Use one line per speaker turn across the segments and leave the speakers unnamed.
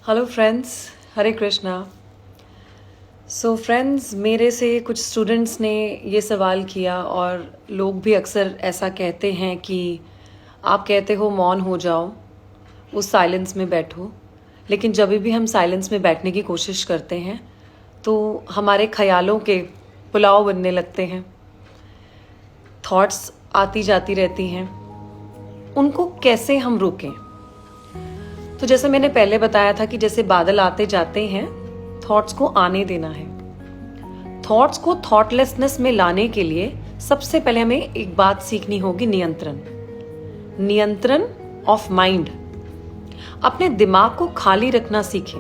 Hello friends, हरे Krishna. So friends, मेरे से कुछ स्टूडेंट्स ने ये सवाल किया और लोग भी अक्सर ऐसा कहते हैं कि आप कहते हो मौन हो जाओ, उस साइलेंस में बैठो, लेकिन जब भी हम साइलेंस में बैठने की कोशिश करते हैं तो हमारे ख्यालों के पुलाव बनने लगते हैं, थॉट्स आती जाती रहती हैं। उनको कैसे हम रोकें? तो जैसे मैंने पहले बताया था कि जैसे बादल आते जाते हैं, थॉट्स को आने देना है। थॉट्स को थॉटलेसनेस में लाने के लिए सबसे पहले हमें एक बात सीखनी होगी, नियंत्रण ऑफ माइंड। अपने दिमाग को खाली रखना सीखें।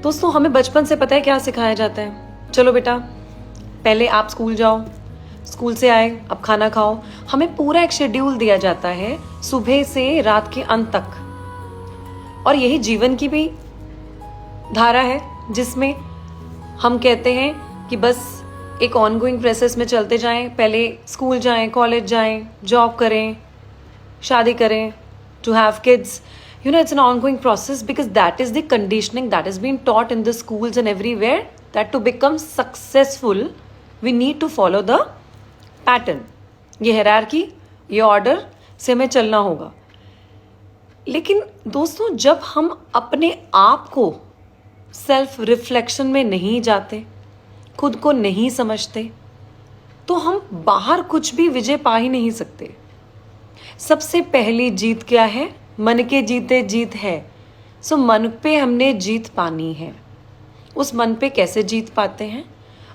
दोस्तों, हमें बचपन से पता है क्या सिखाया जाता है? चलो बेटा, पहले आप स्कूल जाओ, स्कूल से आए अब खाना खाओ। हमें पूरा एक शेड्यूल दिया जाता है सुबह से रात के अंत तक, और यही जीवन की भी धारा है जिसमें हम कहते हैं कि बस एक ऑनगोइंग प्रोसेस में चलते जाएं। पहले स्कूल जाएं, कॉलेज जाएं, जॉब करें, शादी करें, to have kids. It's an ongoing process because that is the conditioning that is being taught in the schools and everywhere, that to become successful we need to follow the pattern. ये hierarchy, ये order से हमें चलना होगा। लेकिन दोस्तों, जब हम अपने आप को सेल्फ रिफ्लेक्शन में नहीं जाते, खुद को नहीं समझते, तो हम बाहर कुछ भी विजय पा ही नहीं सकते। सबसे पहली जीत क्या है? मन के जीते जीत है। सो मन पे हमने जीत पानी है। उस मन पे कैसे जीत पाते हैं?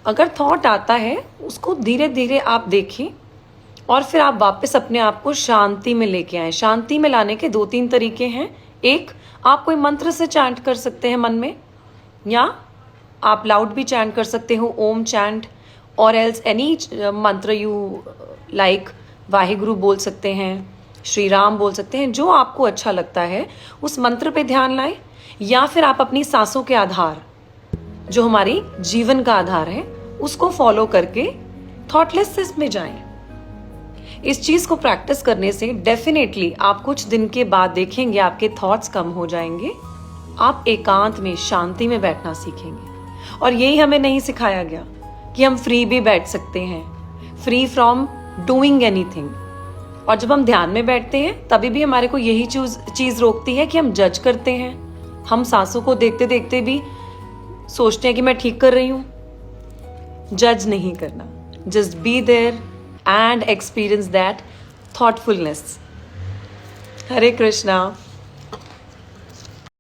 अगर थॉट आता है, उसको धीरे धीरे आप देखें और फिर आप वापस अपने आप को शांति में लेके आए। शांति में लाने के 2-3 तरीके हैं। एक, आप कोई मंत्र से चैंट कर सकते हैं मन में, या आप लाउड भी चैंट कर सकते हो, ओम चैंट, और एल्स एनी मंत्र यू लाइक। वाहिगुरु बोल सकते हैं, श्री राम बोल सकते हैं, जो आपको अच्छा लगता है उस मंत्र पे ध्यान लाएं। या फिर आप अपनी सांसों के आधार, जो हमारी जीवन का आधार है, उसको फॉलो करके थॉटलेसनेस में जाएं। इस चीज को प्रैक्टिस करने से डेफिनेटली आप कुछ दिन के बाद देखेंगे आपके थॉट्स कम हो जाएंगे, आप एकांत में शांति में बैठना सीखेंगे। और यही हमें नहीं सिखाया गया कि हम फ्री भी बैठ सकते हैं, फ्री फ्रॉम डूइंग एनीथिंग। और जब हम ध्यान में बैठते हैं तभी भी हमारे को यही चीज रोकती है कि हम जज करते हैं। हम सांसों को देखते देखते भी सोचते हैं कि मैं ठीक कर रही हूं। जज नहीं करना, just be there and experience that thoughtfulness. Hare Krishna.